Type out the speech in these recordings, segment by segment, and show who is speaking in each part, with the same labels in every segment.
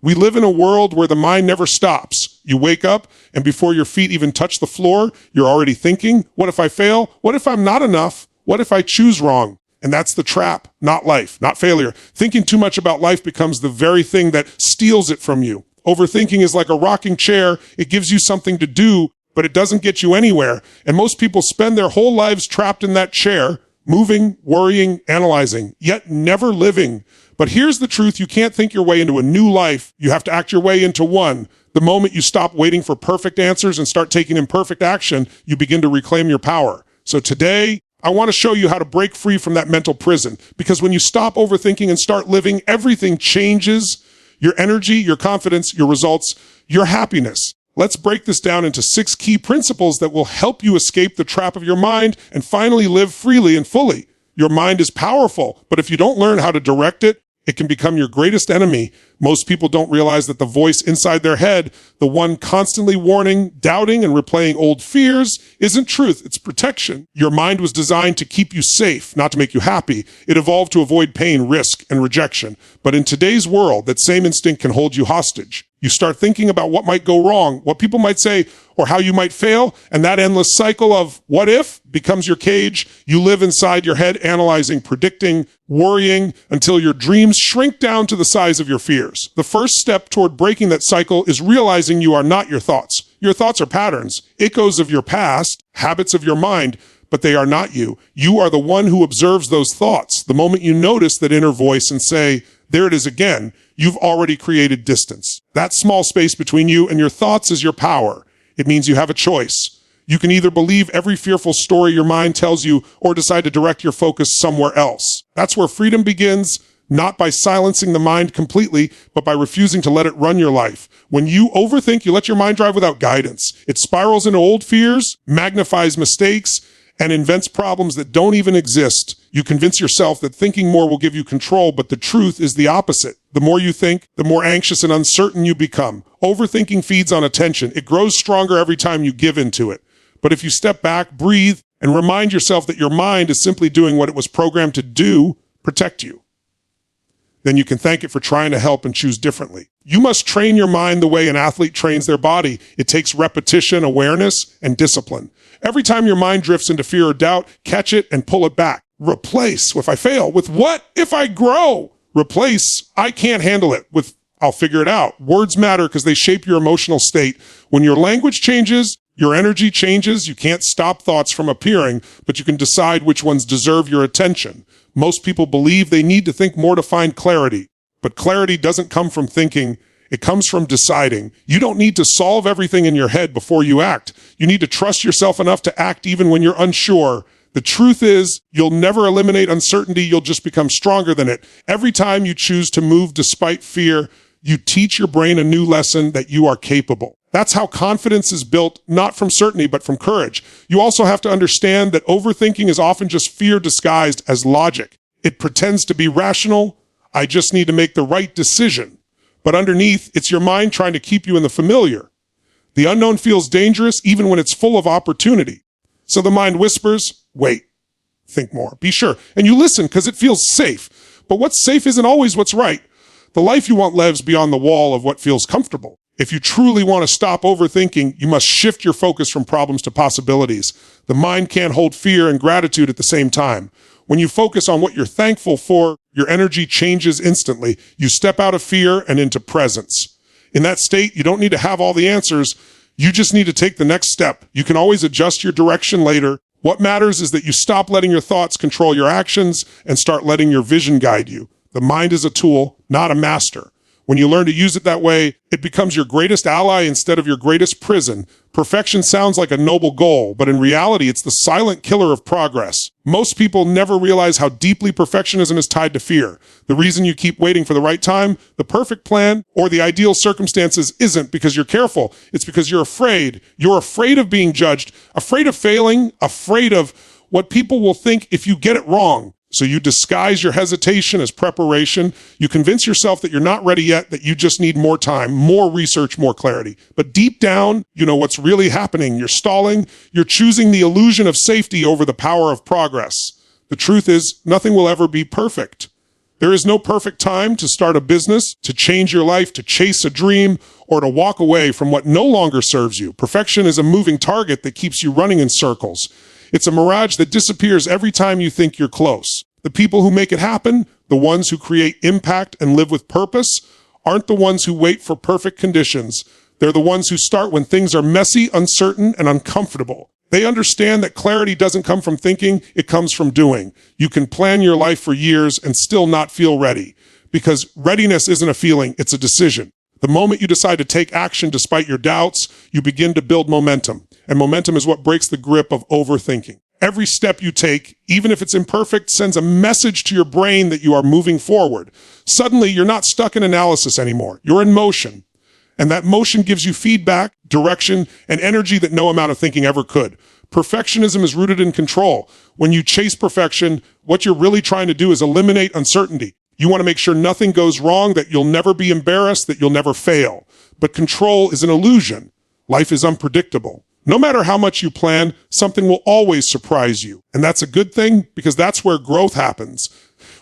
Speaker 1: We live in a world where the mind never stops. You wake up, and before your feet even touch the floor, you're already thinking, what if I fail? What if I'm not enough? What if I choose wrong? And that's the trap, not life, not failure. Thinking too much about life becomes the very thing that steals it from you. Overthinking is like a rocking chair. It gives you something to do, but it doesn't get you anywhere. And most people spend their whole lives trapped in that chair, moving, worrying, analyzing, yet never living. But here's the truth. You can't think your way into a new life. You have to act your way into one. The moment you stop waiting for perfect answers and start taking imperfect action, you begin to reclaim your power. So today, I want to show you how to break free from that mental prison. Because when you stop overthinking and start living, everything changes. Your energy, your confidence, your results, your happiness. Let's break this down into 6 key principles that will help you escape the trap of your mind and finally live freely and fully. Your mind is powerful, but if you don't learn how to direct it, it can become your greatest enemy. Most people don't realize that the voice inside their head, the one constantly warning, doubting, and replaying old fears, isn't truth, it's protection. Your mind was designed to keep you safe, not to make you happy. It evolved to avoid pain, risk, and rejection. But in today's world, that same instinct can hold you hostage. You start thinking about what might go wrong, what people might say, or how you might fail, and that endless cycle of what if becomes your cage. You live inside your head analyzing, predicting, worrying, until your dreams shrink down to the size of your fears. The first step toward breaking that cycle is realizing you are not your thoughts. Your thoughts are patterns, echoes of your past, habits of your mind, but they are not you. You are the one who observes those thoughts. The moment you notice that inner voice and say, there it is again, you've already created distance. That small space between you and your thoughts is your power. It means you have a choice. You can either believe every fearful story your mind tells you or decide to direct your focus somewhere else. That's where freedom begins, not by silencing the mind completely, but by refusing to let it run your life. When you overthink, you let your mind drive without guidance. It spirals into old fears, magnifies mistakes, and invents problems that don't even exist. You convince yourself that thinking more will give you control, but the truth is the opposite. The more you think, the more anxious and uncertain you become. Overthinking feeds on attention. It grows stronger every time you give into it. But if you step back, breathe, and remind yourself that your mind is simply doing what it was programmed to do, protect you, then you can thank it for trying to help and choose differently. You must train your mind the way an athlete trains their body. It takes repetition, awareness, and discipline. Every time your mind drifts into fear or doubt, catch it and pull it back. Replace, if I fail, with what if I grow? Replace, I can't handle it, with I'll figure it out. Words matter because they shape your emotional state. When your language changes, your energy changes. You can't stop thoughts from appearing, but you can decide which ones deserve your attention. Most people believe they need to think more to find clarity, but clarity doesn't come from thinking. It comes from deciding. You don't need to solve everything in your head before you act. You need to trust yourself enough to act even when you're unsure. The truth is, you'll never eliminate uncertainty. You'll just become stronger than it. Every time you choose to move despite fear, you teach your brain a new lesson that you are capable. That's how confidence is built, not from certainty, but from courage. You also have to understand that overthinking is often just fear disguised as logic. It pretends to be rational. I just need to make the right decision. But underneath, it's your mind trying to keep you in the familiar. The unknown feels dangerous even when it's full of opportunity. So the mind whispers, wait, think more, be sure. And you listen because it feels safe. But what's safe isn't always what's right. The life you want lives beyond the wall of what feels comfortable. If you truly want to stop overthinking, you must shift your focus from problems to possibilities. The mind can't hold fear and gratitude at the same time. When you focus on what you're thankful for, your energy changes instantly. You step out of fear and into presence. In that state, you don't need to have all the answers. You just need to take the next step. You can always adjust your direction later. What matters is that you stop letting your thoughts control your actions and start letting your vision guide you. The mind is a tool, not a master. When you learn to use it that way, it becomes your greatest ally instead of your greatest prison. Perfection sounds like a noble goal, but in reality, it's the silent killer of progress. Most people never realize how deeply perfectionism is tied to fear. The reason you keep waiting for the right time, the perfect plan, or the ideal circumstances isn't because you're careful. It's because you're afraid. You're afraid of being judged, afraid of failing, afraid of what people will think if you get it wrong. So you disguise your hesitation as preparation. You convince yourself that you're not ready yet, that you just need more time, more research, more clarity. But deep down, you know what's really happening. You're stalling. You're choosing the illusion of safety over the power of progress. The truth is, nothing will ever be perfect. There is no perfect time to start a business, to change your life, to chase a dream, or to walk away from what no longer serves you. Perfection is a moving target that keeps you running in circles. It's a mirage that disappears every time you think you're close. The people who make it happen, the ones who create impact and live with purpose, aren't the ones who wait for perfect conditions. They're the ones who start when things are messy, uncertain, and uncomfortable. They understand that clarity doesn't come from thinking, it comes from doing. You can plan your life for years and still not feel ready, because readiness isn't a feeling, it's a decision. The moment you decide to take action despite your doubts, you begin to build momentum. And momentum is what breaks the grip of overthinking. Every step you take, even if it's imperfect, sends a message to your brain that you are moving forward. Suddenly, you're not stuck in analysis anymore. You're in motion. And that motion gives you feedback, direction, and energy that no amount of thinking ever could. Perfectionism is rooted in control. When you chase perfection, what you're really trying to do is eliminate uncertainty. You want to make sure nothing goes wrong, that you'll never be embarrassed, that you'll never fail. But control is an illusion. Life is unpredictable. No matter how much you plan, something will always surprise you. And that's a good thing, because that's where growth happens.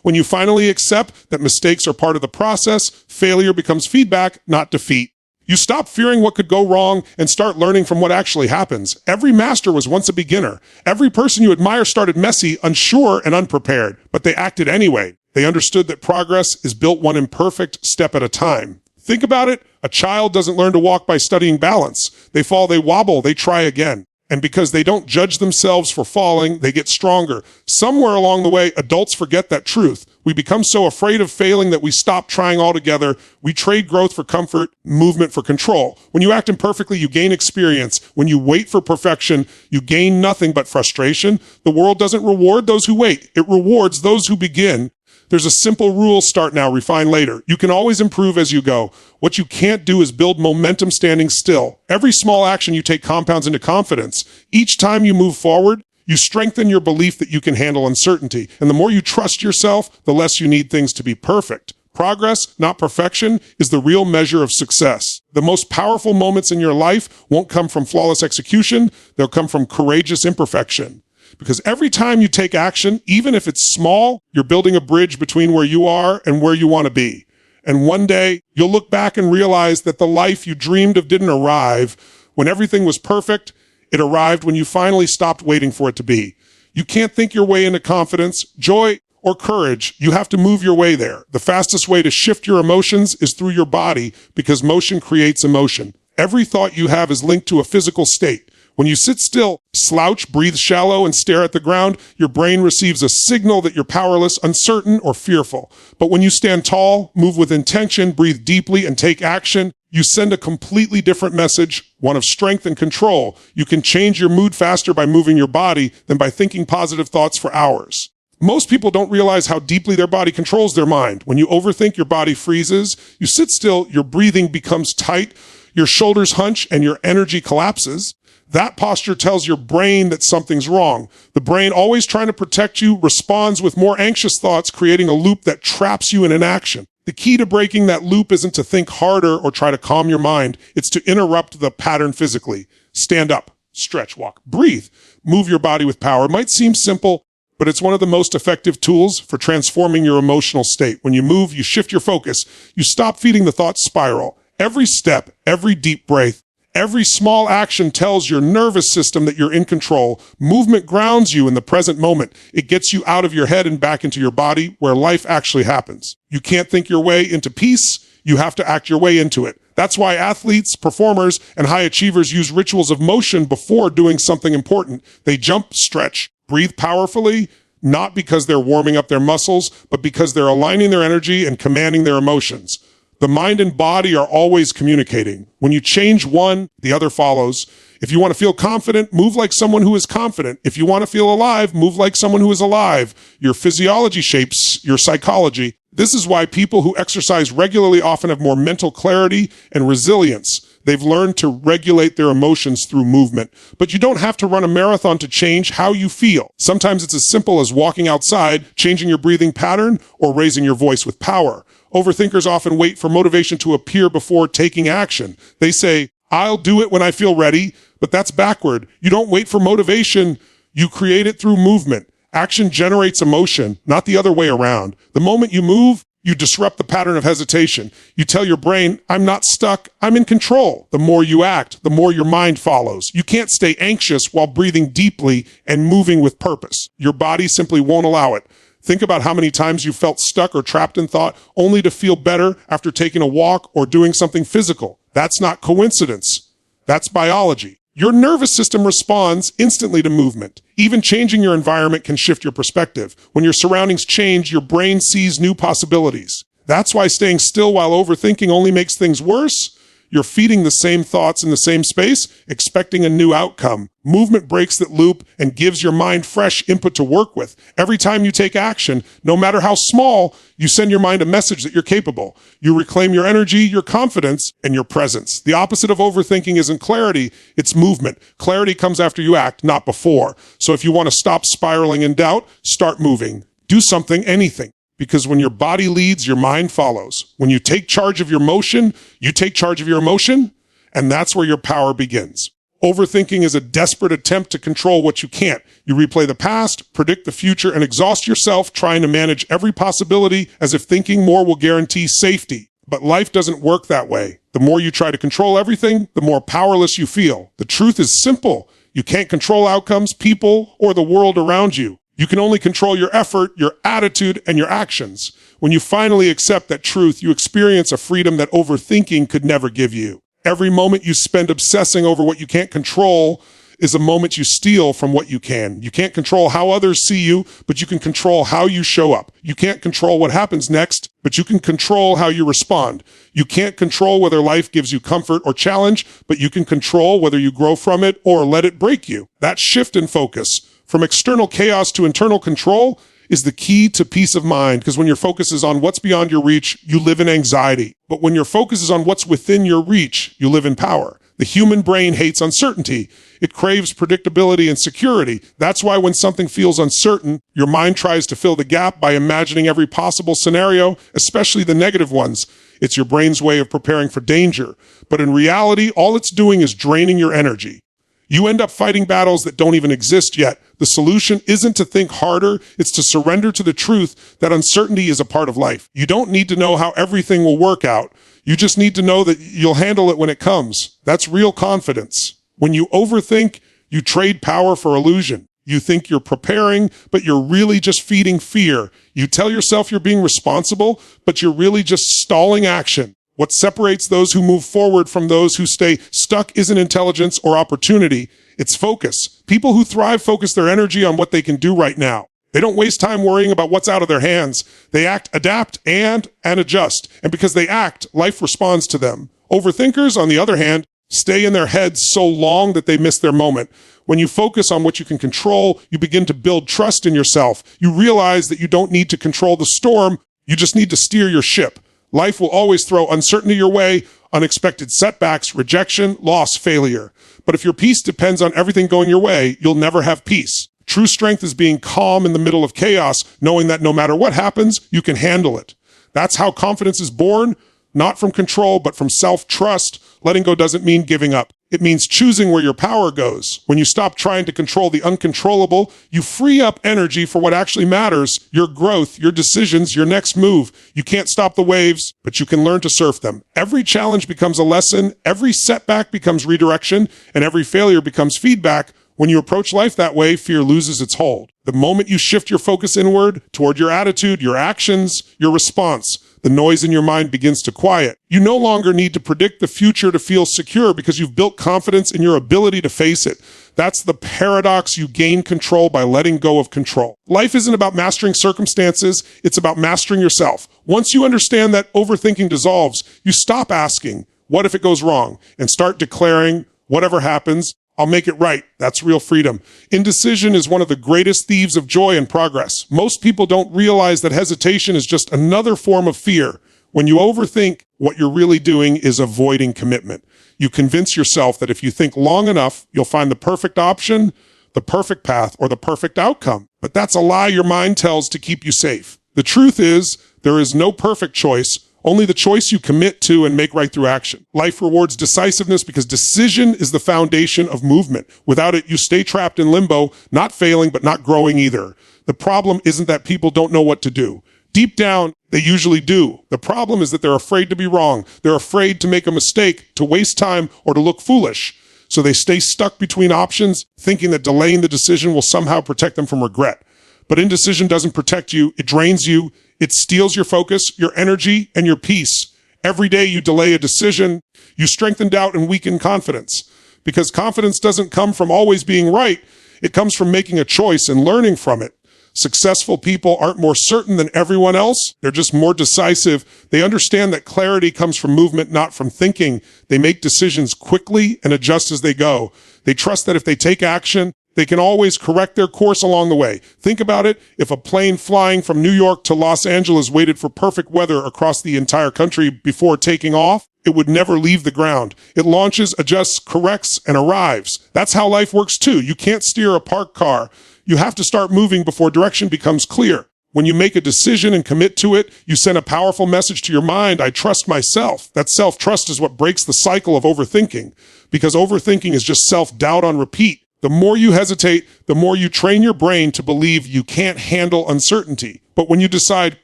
Speaker 1: When you finally accept that mistakes are part of the process, failure becomes feedback, not defeat. You stop fearing what could go wrong and start learning from what actually happens. Every master was once a beginner. Every person you admire started messy, unsure, and unprepared, but they acted anyway. They understood that progress is built one imperfect step at a time. Think about it. A child doesn't learn to walk by studying balance. They fall, they wobble, they try again. And because they don't judge themselves for falling, they get stronger. Somewhere along the way, adults forget that truth. We become so afraid of failing that we stop trying altogether. We trade growth for comfort, movement for control. When you act imperfectly, you gain experience. When you wait for perfection, you gain nothing but frustration. The world doesn't reward those who wait. It rewards those who begin. There's a simple rule: start now, refine later. You can always improve as you go. What you can't do is build momentum standing still. Every small action you take compounds into confidence. Each time you move forward, you strengthen your belief that you can handle uncertainty. And the more you trust yourself, the less you need things to be perfect. Progress, not perfection, is the real measure of success. The most powerful moments in your life won't come from flawless execution. They'll come from courageous imperfection. Because every time you take action, even if it's small, you're building a bridge between where you are and where you want to be. And one day, you'll look back and realize that the life you dreamed of didn't arrive when everything was perfect. It arrived when you finally stopped waiting for it to be. You can't think your way into confidence, joy, or courage. You have to move your way there. The fastest way to shift your emotions is through your body, because motion creates emotion. Every thought you have is linked to a physical state. When you sit still, slouch, breathe shallow, and stare at the ground, your brain receives a signal that you're powerless, uncertain, or fearful. But when you stand tall, move with intention, breathe deeply, and take action, you send a completely different message, one of strength and control. You can change your mood faster by moving your body than by thinking positive thoughts for hours. Most people don't realize how deeply their body controls their mind. When you overthink, your body freezes. You sit still, your breathing becomes tight, your shoulders hunch, and your energy collapses. That posture tells your brain that something's wrong. The brain, always trying to protect you, responds with more anxious thoughts, creating a loop that traps you in inaction. The key to breaking that loop isn't to think harder or try to calm your mind. It's to interrupt the pattern physically. Stand up, stretch, walk, breathe, move your body with power. It might seem simple, but it's one of the most effective tools for transforming your emotional state. When you move, you shift your focus. You stop feeding the thought spiral. Every step, every deep breath, every small action tells your nervous system that you're in control. Movement grounds you in the present moment. It gets you out of your head and back into your body, where life actually happens. You can't think your way into peace. You have to act your way into it. That's why athletes, performers, and high achievers use rituals of motion before doing something important. They jump, stretch, breathe powerfully, not because they're warming up their muscles, but because they're aligning their energy and commanding their emotions. The mind and body are always communicating. When you change one, the other follows. If you want to feel confident, move like someone who is confident. If you want to feel alive, move like someone who is alive. Your physiology shapes your psychology. This is why people who exercise regularly often have more mental clarity and resilience. They've learned to regulate their emotions through movement. But you don't have to run a marathon to change how you feel. Sometimes it's as simple as walking outside, changing your breathing pattern, or raising your voice with power. Overthinkers often wait for motivation to appear before taking action. They say, I'll do it when I feel ready, but that's backward. You don't wait for motivation. You create it through movement. Action generates emotion, not the other way around. The moment you move, you disrupt the pattern of hesitation. You tell your brain, I'm not stuck, I'm in control. The more you act, the more your mind follows. You can't stay anxious while breathing deeply and moving with purpose. Your body simply won't allow it. Think about how many times you felt stuck or trapped in thought only to feel better after taking a walk or doing something physical. That's not coincidence. That's biology. Your nervous system responds instantly to movement. Even changing your environment can shift your perspective. When your surroundings change, your brain sees new possibilities. That's why staying still while overthinking only makes things worse. You're feeding the same thoughts in the same space, expecting a new outcome. Movement breaks that loop and gives your mind fresh input to work with. Every time you take action, no matter how small, you send your mind a message that you're capable. You reclaim your energy, your confidence, and your presence. The opposite of overthinking isn't clarity, it's movement. Clarity comes after you act, not before. So if you want to stop spiraling in doubt, start moving. Do something, anything. Because when your body leads, your mind follows. When you take charge of your motion, you take charge of your emotion, and that's where your power begins. Overthinking is a desperate attempt to control what you can't. You replay the past, predict the future, and exhaust yourself trying to manage every possibility as if thinking more will guarantee safety. But life doesn't work that way. The more you try to control everything, the more powerless you feel. The truth is simple. You can't control outcomes, people, or the world around you. You can only control your effort, your attitude, and your actions. When you finally accept that truth, you experience a freedom that overthinking could never give you. Every moment you spend obsessing over what you can't control is a moment you steal from what you can. You can't control how others see you, but you can control how you show up. You can't control what happens next, but you can control how you respond. You can't control whether life gives you comfort or challenge, but you can control whether you grow from it or let it break you. That shift in focus from external chaos to internal control is the key to peace of mind, because when your focus is on what's beyond your reach, you live in anxiety. But when your focus is on what's within your reach, you live in power. The human brain hates uncertainty. It craves predictability and security. That's why when something feels uncertain, your mind tries to fill the gap by imagining every possible scenario, especially the negative ones. It's your brain's way of preparing for danger. But in reality, all it's doing is draining your energy. You end up fighting battles that don't even exist yet. The solution isn't to think harder, it's to surrender to the truth that uncertainty is a part of life. You don't need to know how everything will work out. You just need to know that you'll handle it when it comes. That's real confidence. When you overthink, you trade power for illusion. You think you're preparing, but you're really just feeding fear. You tell yourself you're being responsible, but you're really just stalling action. What separates those who move forward from those who stay stuck isn't intelligence or opportunity. It's focus. People who thrive focus their energy on what they can do right now. They don't waste time worrying about what's out of their hands. They act, adapt, and adjust. And because they act, life responds to them. Overthinkers, on the other hand, stay in their heads so long that they miss their moment. When you focus on what you can control, you begin to build trust in yourself. You realize that you don't need to control the storm. You just need to steer your ship. Life will always throw uncertainty your way, unexpected setbacks, rejection, loss, failure. But if your peace depends on everything going your way, you'll never have peace. True strength is being calm in the middle of chaos, knowing that no matter what happens, you can handle it. That's how confidence is born, not from control, but from self-trust. Letting go doesn't mean giving up. It means choosing where your power goes. When you stop trying to control the uncontrollable, you free up energy for what actually matters, your growth, your decisions, your next move. You can't stop the waves, but you can learn to surf them. Every challenge becomes a lesson, every setback becomes redirection, and every failure becomes feedback. When you approach life that way, fear loses its hold. The moment you shift your focus inward, toward your attitude, your actions, your response, the noise in your mind begins to quiet. You no longer need to predict the future to feel secure because you've built confidence in your ability to face it. That's the paradox. You gain control by letting go of control. Life isn't about mastering circumstances. It's about mastering yourself. Once you understand that overthinking dissolves, you stop asking, what if it goes wrong? And start declaring, whatever happens, I'll make it right. That's real freedom. Indecision is one of the greatest thieves of joy and progress. Most people don't realize that hesitation is just another form of fear. When you overthink, what you're really doing is avoiding commitment. You convince yourself that if you think long enough, you'll find the perfect option, the perfect path, or the perfect outcome. But that's a lie your mind tells to keep you safe. The truth is, there is no perfect choice, only the choice you commit to and make right through action. Life rewards decisiveness because decision is the foundation of movement. Without it, you stay trapped in limbo, not failing, but not growing either. The problem isn't that people don't know what to do. Deep down, they usually do. The problem is that they're afraid to be wrong. They're afraid to make a mistake, to waste time, or to look foolish. So they stay stuck between options, thinking that delaying the decision will somehow protect them from regret. But indecision doesn't protect you. It drains you. It steals your focus, your energy, and your peace. Every day you delay a decision, you strengthen doubt and weaken confidence. Because confidence doesn't come from always being right. It comes from making a choice and learning from it. Successful people aren't more certain than everyone else. They're just more decisive. They understand that clarity comes from movement, not from thinking. They make decisions quickly and adjust as they go. They trust that if they take action, they can always correct their course along the way. Think about it. If a plane flying from New York to Los Angeles waited for perfect weather across the entire country before taking off, it would never leave the ground. It launches, adjusts, corrects, and arrives. That's how life works too. You can't steer a parked car. You have to start moving before direction becomes clear. When you make a decision and commit to it, you send a powerful message to your mind. I trust myself. That self-trust is what breaks the cycle of overthinking, because overthinking is just self-doubt on repeat. The more you hesitate, the more you train your brain to believe you can't handle uncertainty. But when you decide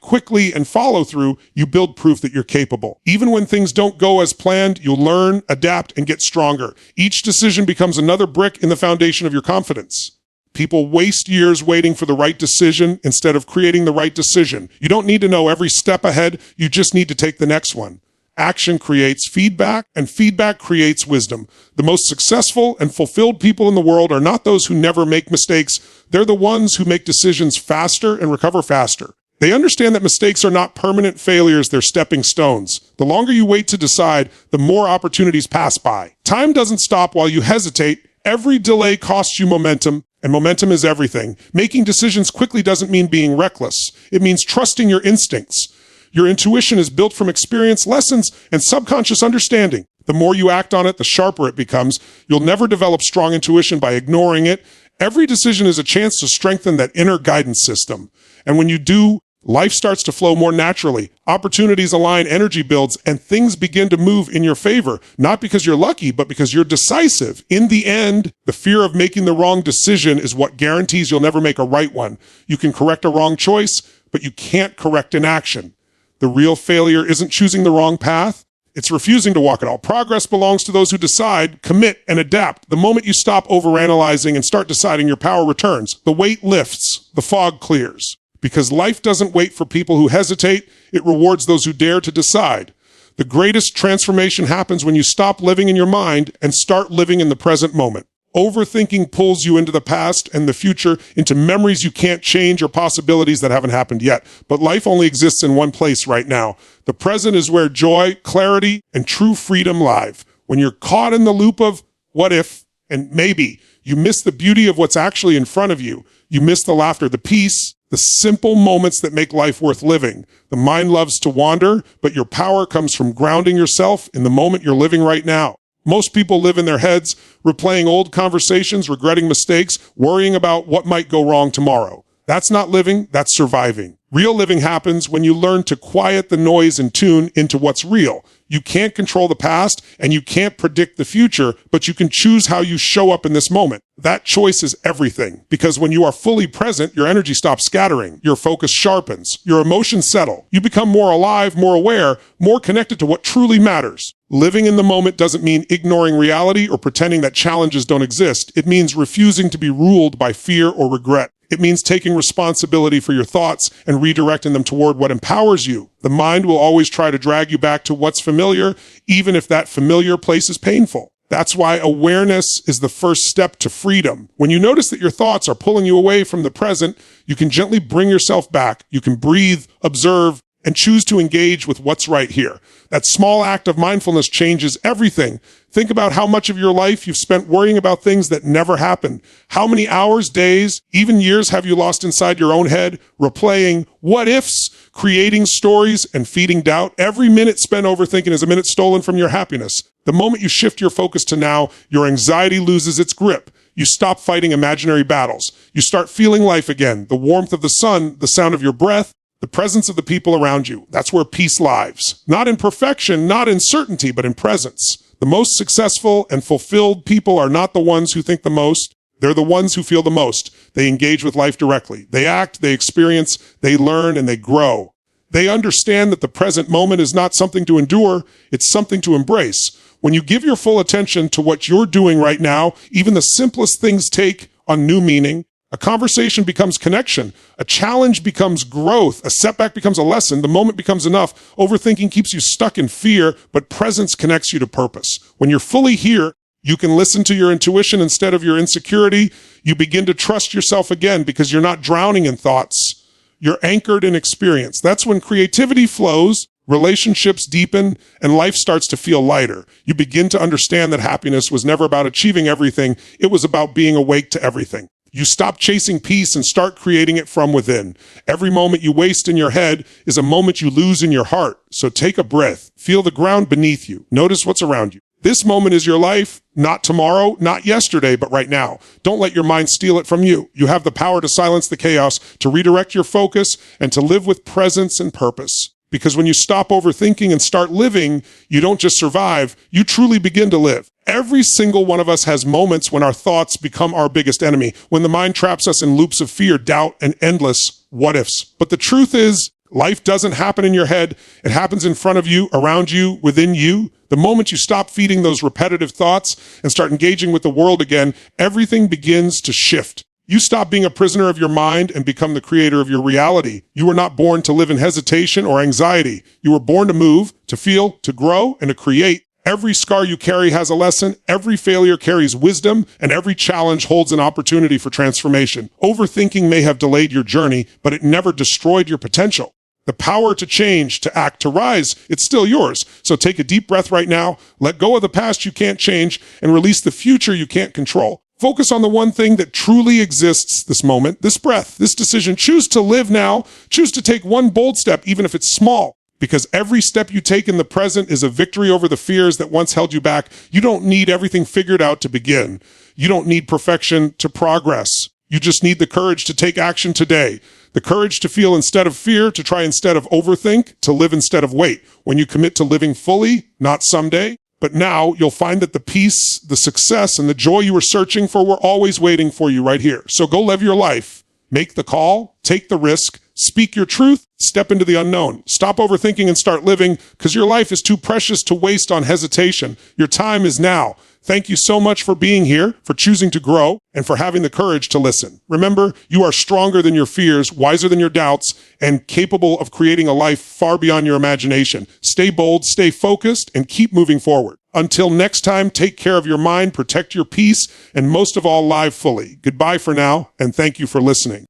Speaker 1: quickly and follow through, you build proof that you're capable. Even when things don't go as planned, you'll learn, adapt, and get stronger. Each decision becomes another brick in the foundation of your confidence. People waste years waiting for the right decision instead of creating the right decision. You don't need to know every step ahead. You just need to take the next one. Action creates feedback, and feedback creates wisdom. The most successful and fulfilled people in the world are not those who never make mistakes. They're the ones who make decisions faster and recover faster. They understand that mistakes are not permanent failures, they're stepping stones. The longer you wait to decide, the more opportunities pass by. Time doesn't stop while you hesitate. Every delay costs you momentum, and momentum is everything. Making decisions quickly doesn't mean being reckless. It means trusting your instincts. Your intuition is built from experience, lessons, and subconscious understanding. The more you act on it, the sharper it becomes. You'll never develop strong intuition by ignoring it. Every decision is a chance to strengthen that inner guidance system. And when you do, life starts to flow more naturally. Opportunities align, energy builds, and things begin to move in your favor. Not because you're lucky, but because you're decisive. In the end, the fear of making the wrong decision is what guarantees you'll never make a right one. You can correct a wrong choice, but you can't correct inaction. The real failure isn't choosing the wrong path. It's refusing to walk it all. Progress belongs to those who decide, commit, and adapt. The moment you stop overanalyzing and start deciding, your power returns. The weight lifts. The fog clears. Because life doesn't wait for people who hesitate. It rewards those who dare to decide. The greatest transformation happens when you stop living in your mind and start living in the present moment. Overthinking pulls you into the past and the future, into memories you can't change or possibilities that haven't happened yet. But life only exists in one place right now. The present is where joy, clarity, and true freedom live. When you're caught in the loop of what if and maybe, you miss the beauty of what's actually in front of you. You miss the laughter, the peace, the simple moments that make life worth living. The mind loves to wander, but your power comes from grounding yourself in the moment you're living right now. Most people live in their heads, replaying old conversations, regretting mistakes, worrying about what might go wrong tomorrow. That's not living, that's surviving. Real living happens when you learn to quiet the noise and tune into what's real. You can't control the past and you can't predict the future, but you can choose how you show up in this moment. That choice is everything, because when you are fully present, your energy stops scattering, your focus sharpens, your emotions settle. You become more alive, more aware, more connected to what truly matters. Living in the moment doesn't mean ignoring reality or pretending that challenges don't exist. It means refusing to be ruled by fear or regret. It means taking responsibility for your thoughts and redirecting them toward what empowers you. The mind will always try to drag you back to what's familiar, even if that familiar place is painful. That's why awareness is the first step to freedom. When you notice that your thoughts are pulling you away from the present, you can gently bring yourself back. You can breathe, observe, and choose to engage with what's right here. That small act of mindfulness changes everything. Think about how much of your life you've spent worrying about things that never happened. How many hours, days, even years have you lost inside your own head, replaying what ifs, creating stories, and feeding doubt? Every minute spent overthinking is a minute stolen from your happiness. The moment you shift your focus to now, your anxiety loses its grip. You stop fighting imaginary battles. You start feeling life again, the warmth of the sun, the sound of your breath, The presence of the people around you. That's where peace lives. Not in perfection, not in certainty, but in presence. The most successful and fulfilled people are not the ones who think the most. They're the ones who feel the most. They engage with life directly. They act, they experience, they learn, and they grow. They understand that the present moment is not something to endure, it's something to embrace. When you give your full attention to what you're doing right now, even the simplest things take on new meaning. A conversation becomes connection. A challenge becomes growth. A setback becomes a lesson. The moment becomes enough. Overthinking keeps you stuck in fear, but presence connects you to purpose. When you're fully here, you can listen to your intuition instead of your insecurity. You begin to trust yourself again because you're not drowning in thoughts. You're anchored in experience. That's when creativity flows, relationships deepen, and life starts to feel lighter. You begin to understand that happiness was never about achieving everything. It was about being awake to everything. You stop chasing peace and start creating it from within. Every moment you waste in your head is a moment you lose in your heart. So take a breath. Feel the ground beneath you. Notice what's around you. This moment is your life, not tomorrow, not yesterday, but right now. Don't let your mind steal it from you. You have the power to silence the chaos, to redirect your focus, and to live with presence and purpose. Because when you stop overthinking and start living, you don't just survive, you truly begin to live. Every single one of us has moments when our thoughts become our biggest enemy, when the mind traps us in loops of fear, doubt, and endless what-ifs. But the truth is, life doesn't happen in your head. It happens in front of you, around you, within you. The moment you stop feeding those repetitive thoughts and start engaging with the world again, everything begins to shift. You stop being a prisoner of your mind and become the creator of your reality. You were not born to live in hesitation or anxiety. You were born to move, to feel, to grow, and to create. Every scar you carry has a lesson, every failure carries wisdom, and every challenge holds an opportunity for transformation. Overthinking may have delayed your journey, but it never destroyed your potential. The power to change, to act, to rise, it's still yours. So take a deep breath right now, let go of the past you can't change, and release the future you can't control. Focus on the one thing that truly exists this moment, this breath, this decision. Choose to live now. Choose to take one bold step, even if it's small. Because every step you take in the present is a victory over the fears that once held you back. You don't need everything figured out to begin. You don't need perfection to progress. You just need the courage to take action today. The courage to feel instead of fear, to try instead of overthink, to live instead of wait. When you commit to living fully, not someday, but now, you'll find that the peace, the success, and the joy you were searching for were always waiting for you right here. So go live your life. Make the call, take the risk, speak your truth, step into the unknown. Stop overthinking and start living, because your life is too precious to waste on hesitation. Your time is now. Thank you so much for being here, for choosing to grow, and for having the courage to listen. Remember, you are stronger than your fears, wiser than your doubts, and capable of creating a life far beyond your imagination. Stay bold, stay focused, and keep moving forward. Until next time, take care of your mind, protect your peace, and most of all, live fully. Goodbye for now, and thank you for listening.